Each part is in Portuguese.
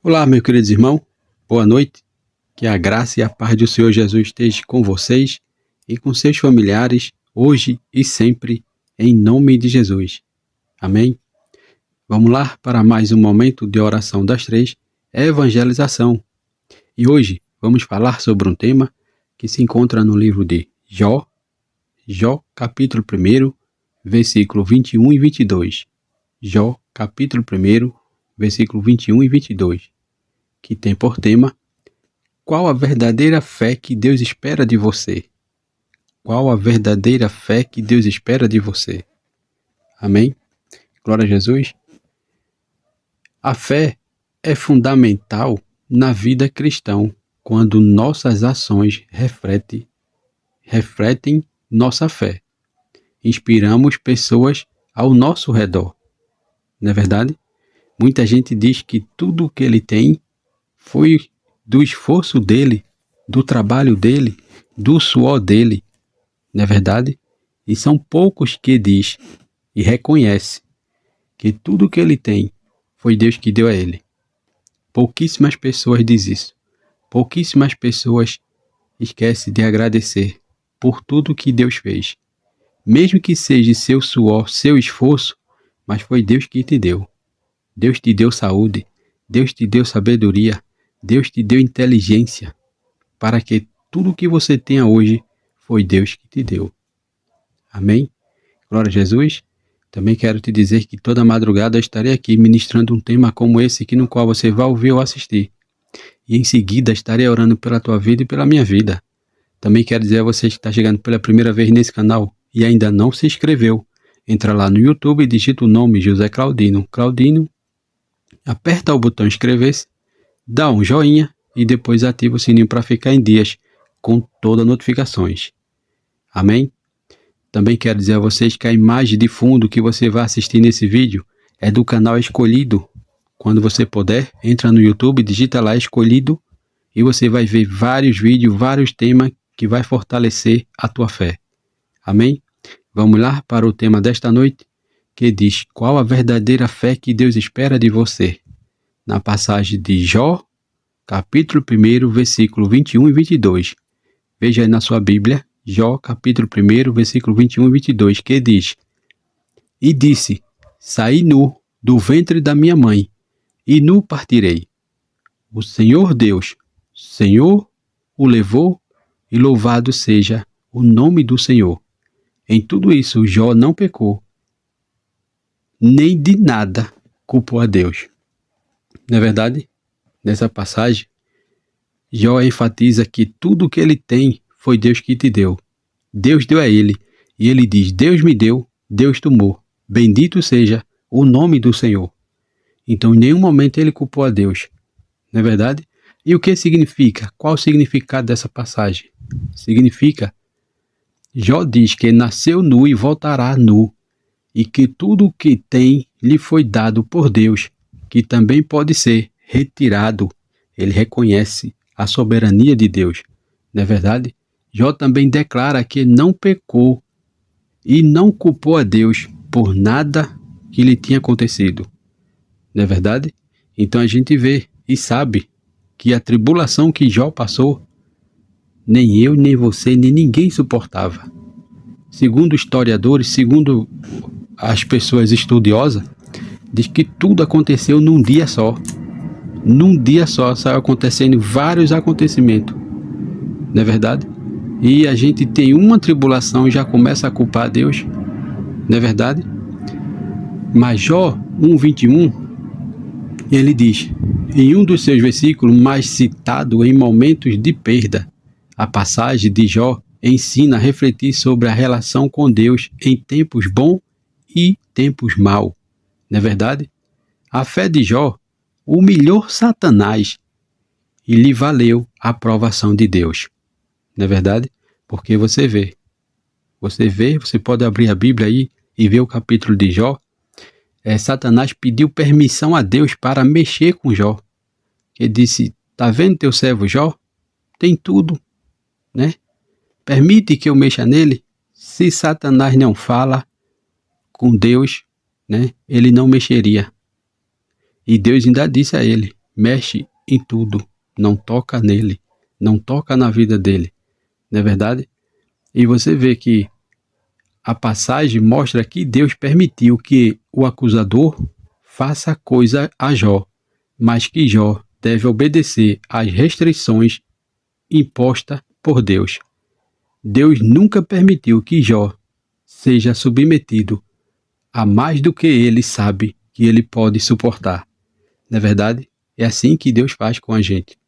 Olá, meus queridos irmãos, boa noite, que a graça e a paz do Senhor Jesus esteja com vocês e com seus familiares, hoje e sempre, em nome de Jesus. Amém? Vamos lá para mais um momento de oração das três, evangelização. E hoje vamos falar sobre um tema que se encontra no livro de Jó, capítulo 1, versículo 21 e 22. Jó, capítulo 1, versículo 21 e 22, que tem por tema: qual a verdadeira fé que Deus espera de você? Qual a verdadeira fé que Deus espera de você? Amém? Glória a Jesus. A fé é fundamental na vida cristã quando nossas ações refletem nossa fé. Inspiramos pessoas ao nosso redor. Não é verdade? Muita gente diz que tudo o que ele tem foi do esforço dele, do trabalho dele, do suor dele. Não é verdade? E são poucos que diz e reconhece que tudo que ele tem foi Deus que deu a ele. Pouquíssimas pessoas dizem isso. Pouquíssimas pessoas esquecem de agradecer por tudo que Deus fez. Mesmo que seja seu suor, seu esforço, mas foi Deus que te deu. Deus te deu saúde, Deus te deu sabedoria, Deus te deu inteligência, para que tudo que você tenha hoje foi Deus que te deu. Amém? Glória a Jesus. Também quero te dizer que toda madrugada eu estarei aqui ministrando um tema como esse, no qual você vai ouvir ou assistir. E em seguida estarei orando pela tua vida e pela minha vida. Também quero dizer a você que está chegando pela primeira vez nesse canal e ainda não se inscreveu. Entra lá no YouTube e digita o nome José Claudino. Aperta o botão inscrever-se, dá um joinha e depois ativa o sininho para ficar em dias com todas as notificações. Amém? Também quero dizer a vocês que a imagem de fundo que você vai assistir nesse vídeo é do canal Escolhido. Quando você puder, entra no YouTube, digita lá Escolhido e você vai ver vários vídeos, vários temas que vai fortalecer a tua fé. Amém? Vamos lá para o tema desta noite, que diz: qual a verdadeira fé que Deus espera de você? Na passagem de Jó, capítulo 1, versículo 21 e 22. Veja aí na sua Bíblia, Jó, capítulo 1, versículo 21 e 22, que diz: e disse, saí nu do ventre da minha mãe, e nu partirei. O Senhor Deus, Senhor, o levou, e louvado seja o nome do Senhor. Em tudo isso, Jó não pecou, nem de nada culpou a Deus. Não é verdade? Nessa passagem, Jó enfatiza que tudo o que ele tem foi Deus que te deu. Deus deu a ele, e ele diz: Deus me deu, Deus tomou. Bendito seja o nome do Senhor. Então, em nenhum momento ele culpou a Deus. Não é verdade? E o que significa? Qual o significado dessa passagem? Significa, Jó diz que nasceu nu e voltará nu, e que tudo o que tem lhe foi dado por Deus, que também pode ser retirado. Ele reconhece a soberania de Deus. Não é verdade? Jó também declara que não pecou e não culpou a Deus por nada que lhe tinha acontecido. Não é verdade? Então a gente vê e sabe que a tribulação que Jó passou, nem eu, nem você, nem ninguém suportava. Segundo historiadores, segundo as pessoas estudiosas, diz que tudo aconteceu num dia só. Num dia só, saiu acontecendo vários acontecimentos. Não é verdade? E a gente tem uma tribulação e já começa a culpar a Deus. Não é verdade? Mas Jó 1:21, ele diz, em um dos seus versículos mais citado em momentos de perda, a passagem de Jó ensina a refletir sobre a relação com Deus em tempos bons e tempos maus. Não é verdade? A fé de Jó humilhou Satanás e lhe valeu a aprovação de Deus. Não é verdade? Porque você pode abrir a Bíblia aí e ver o capítulo de Jó. Satanás pediu permissão a Deus para mexer com Jó. Ele disse: tá vendo teu servo Jó? Tem tudo, né? Permite que eu mexa nele? Se Satanás não fala com Deus, né? Ele não mexeria. E Deus ainda disse a ele: mexe em tudo, não toca nele, não toca na vida dele, não é verdade? E você vê que a passagem mostra que Deus permitiu que o acusador faça coisa a Jó, mas que Jó deve obedecer às restrições impostas por Deus. Deus nunca permitiu que Jó seja submetido a mais do que ele sabe que ele pode suportar. Não é verdade? É assim que Deus faz com a gente.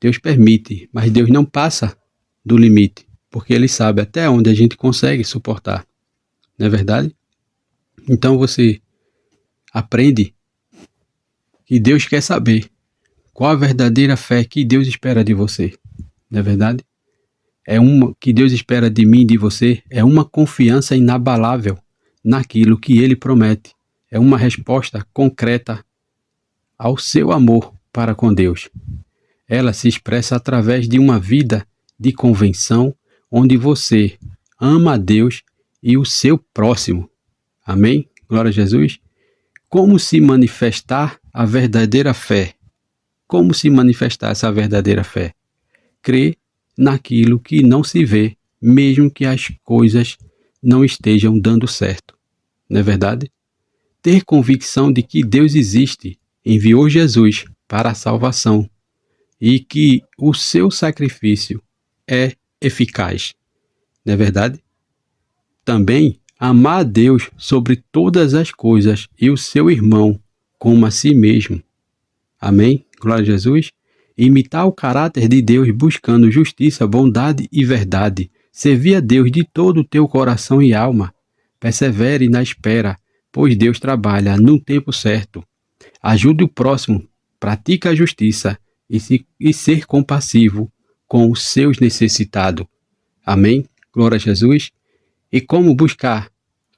Deus permite, mas Deus não passa do limite, porque ele sabe até onde a gente consegue suportar. Não é verdade? Então você aprende que Deus quer saber qual a verdadeira fé que Deus espera de você. Não é verdade? É uma que Deus espera de mim e de você, é uma confiança inabalável naquilo que ele promete. É uma resposta concreta ao seu amor para com Deus. Ela se expressa através de uma vida de convenção, onde você ama a Deus e o seu próximo. Amém? Glória a Jesus. Como se manifestar a verdadeira fé? Como se manifestar essa verdadeira fé? Crer naquilo que não se vê, mesmo que as coisas não estejam dando certo. Não é verdade? Ter convicção de que Deus existe, enviou Jesus para a salvação e que o seu sacrifício é eficaz. Não é verdade? Também amar a Deus sobre todas as coisas e o seu irmão como a si mesmo. Amém? Glória a Jesus. Imitar o caráter de Deus buscando justiça, bondade e verdade. Servir a Deus de todo o teu coração e alma. Persevere na espera, pois Deus trabalha no tempo certo. Ajude o próximo, pratica a justiça e ser compassivo com os seus necessitados. Amém? Glória a Jesus. E como buscar?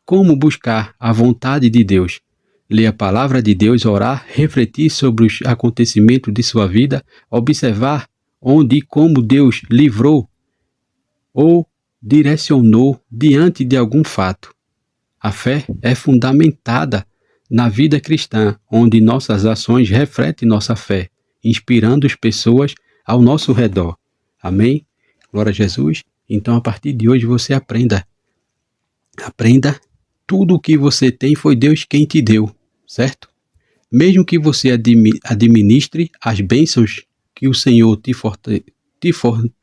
Como buscar a vontade de Deus? Ler a palavra de Deus, orar, refletir sobre os acontecimentos de sua vida, observar onde e como Deus livrou ou direcionou diante de algum fato. A fé é fundamentada na vida cristã, onde nossas ações refletem nossa fé, inspirando as pessoas ao nosso redor. Amém? Glória a Jesus. Então, a partir de hoje, você aprenda. Aprenda, tudo o que você tem foi Deus quem te deu, certo? Mesmo que você administre as bênçãos que o Senhor te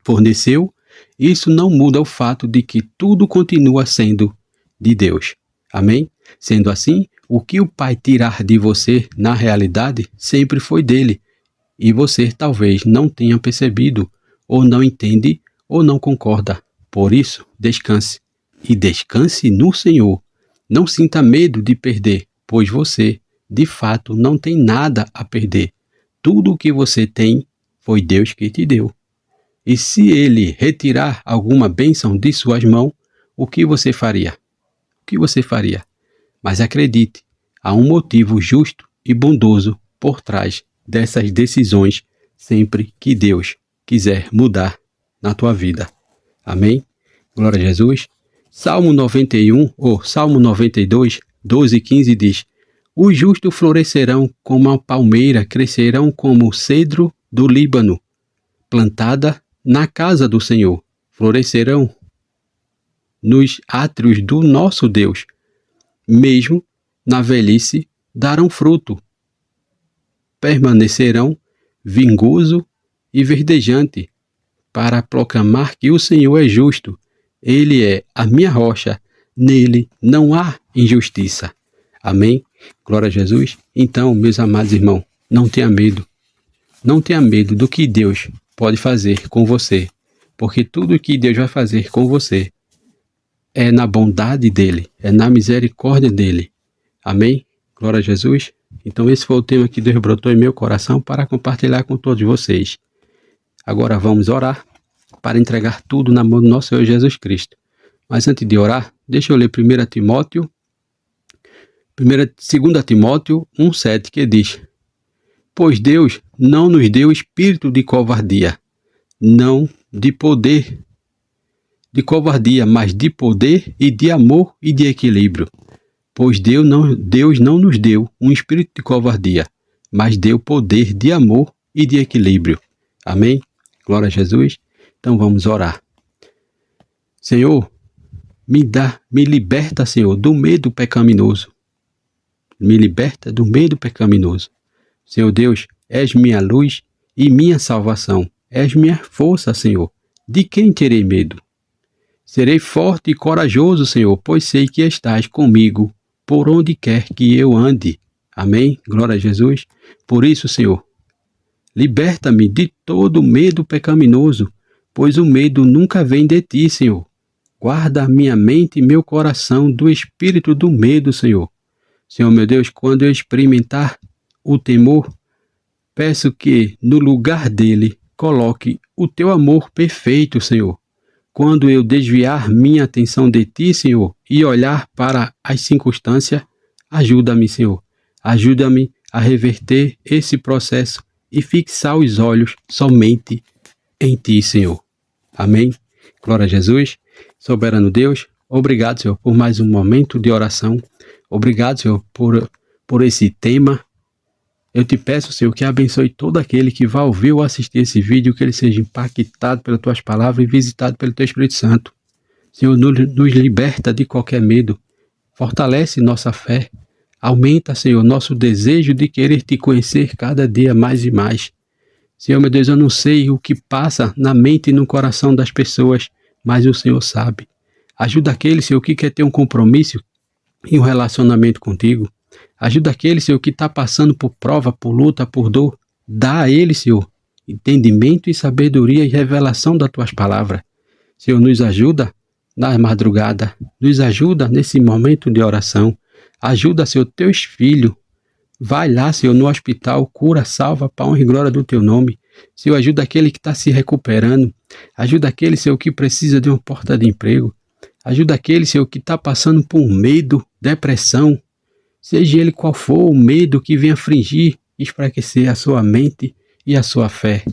forneceu, isso não muda o fato de que tudo continua sendo de Deus. Amém? Sendo assim, o que o Pai tirar de você, na realidade, sempre foi dele. E você talvez não tenha percebido, ou não entende, ou não concorda. Por isso, descanse. E descanse no Senhor. Não sinta medo de perder, pois você, de fato, não tem nada a perder. Tudo o que você tem foi Deus que te deu. E se Ele retirar alguma bênção de suas mãos, o que você faria? O que você faria? Mas acredite, há um motivo justo e bondoso por trás dessas decisões sempre que Deus quiser mudar na tua vida. Amém? Glória a Jesus. Salmo 91, ou Salmo 92, 12 e 15 diz: os justos florescerão como a palmeira, crescerão como o cedro do Líbano, plantada na casa do Senhor. Florescerão nos átrios do nosso Deus. Mesmo na velhice darão fruto. Permanecerão vingoso e verdejante, para proclamar que o Senhor é justo. Ele é a minha rocha, nele não há injustiça. Amém? Glória a Jesus. Então, meus amados irmãos, não tenha medo. Não tenha medo do que Deus pode fazer com você, porque tudo que Deus vai fazer com você é na bondade dele, é na misericórdia dele. Amém? Glória a Jesus. Então esse foi o tema que Deus brotou em meu coração para compartilhar com todos vocês. Agora vamos orar para entregar tudo na mão do nosso Senhor Jesus Cristo. Mas antes de orar, deixa eu ler 2 Timóteo 1,7, que diz: pois Deus não nos deu espírito de covardia, não de poder, de covardia, mas de poder e de amor e de equilíbrio. Pois Deus não nos deu um espírito de covardia, mas dê o poder de amor e de equilíbrio. Amém? Glória a Jesus. Então vamos orar. Senhor, me liberta, Senhor, do medo pecaminoso. Me liberta do medo pecaminoso. Senhor Deus, és minha luz e minha salvação. És minha força, Senhor. De quem terei medo? Serei forte e corajoso, Senhor, pois sei que estás comigo por onde quer que eu ande. Amém? Glória a Jesus. Por isso, Senhor, liberta-me de todo medo pecaminoso, pois o medo nunca vem de ti, Senhor. Guarda minha mente e meu coração do espírito do medo, Senhor. Senhor, meu Deus, quando eu experimentar o temor, peço que no lugar dele coloque o teu amor perfeito, Senhor. Quando eu desviar minha atenção de ti, Senhor, e olhar para as circunstâncias, ajuda-me, Senhor. Ajuda-me a reverter esse processo e fixar os olhos somente em ti, Senhor. Amém? Glória a Jesus. Soberano Deus, obrigado, Senhor, por mais um momento de oração. Obrigado, Senhor, por esse tema. Eu te peço, Senhor, que abençoe todo aquele que vai ouvir ou assistir esse vídeo, que ele seja impactado pelas tuas palavras e visitado pelo teu Espírito Santo. Senhor, nos liberta de qualquer medo. Fortalece nossa fé. Aumenta, Senhor, nosso desejo de querer te conhecer cada dia mais e mais. Senhor, meu Deus, eu não sei o que passa na mente e no coração das pessoas, mas o Senhor sabe. Ajuda aquele, Senhor, que quer ter um compromisso e um relacionamento contigo. Ajuda aquele, Senhor, que está passando por prova, por luta, por dor. Dá a ele, Senhor, entendimento e sabedoria e revelação das tuas palavras. Senhor, nos ajuda na madrugada. Nos ajuda nesse momento de oração. Ajuda, Senhor, teus filhos. Vai lá, Senhor, no hospital, cura, salva, para honra e glória do teu nome. Senhor, ajuda aquele que está se recuperando. Ajuda aquele, Senhor, que precisa de uma porta de emprego. Ajuda aquele, Senhor, que está passando por medo, depressão. Seja ele qual for o medo que venha afligir, enfraquecer a sua mente e a sua fé.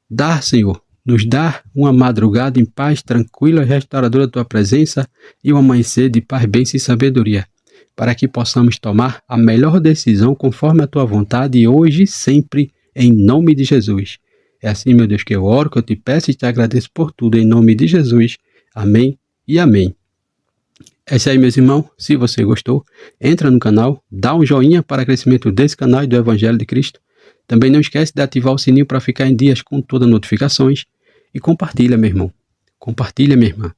Dá, Senhor, nos dá uma madrugada em paz, tranquila e restauradora da tua presença e um amanhecer de paz, bênção e sabedoria, para que possamos tomar a melhor decisão conforme a tua vontade hoje e sempre, em nome de Jesus. É assim, meu Deus, que eu oro, que eu te peço e te agradeço por tudo, em nome de Jesus. Amém e amém. É isso aí, meus irmãos. Se você gostou, entra no canal, dá um joinha para o crescimento desse canal e do Evangelho de Cristo. Também não esquece de ativar o sininho para ficar em dias com todas as notificações. E compartilha, meu irmão. Compartilha, minha irmã.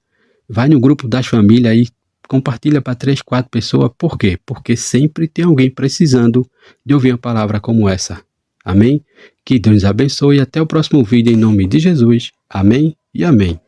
Vai no grupo das famílias aí, compartilha para 3, 4 pessoas. Por quê? Porque sempre tem alguém precisando de ouvir uma palavra como essa. Amém? Que Deus nos abençoe e até o próximo vídeo em nome de Jesus. Amém e amém.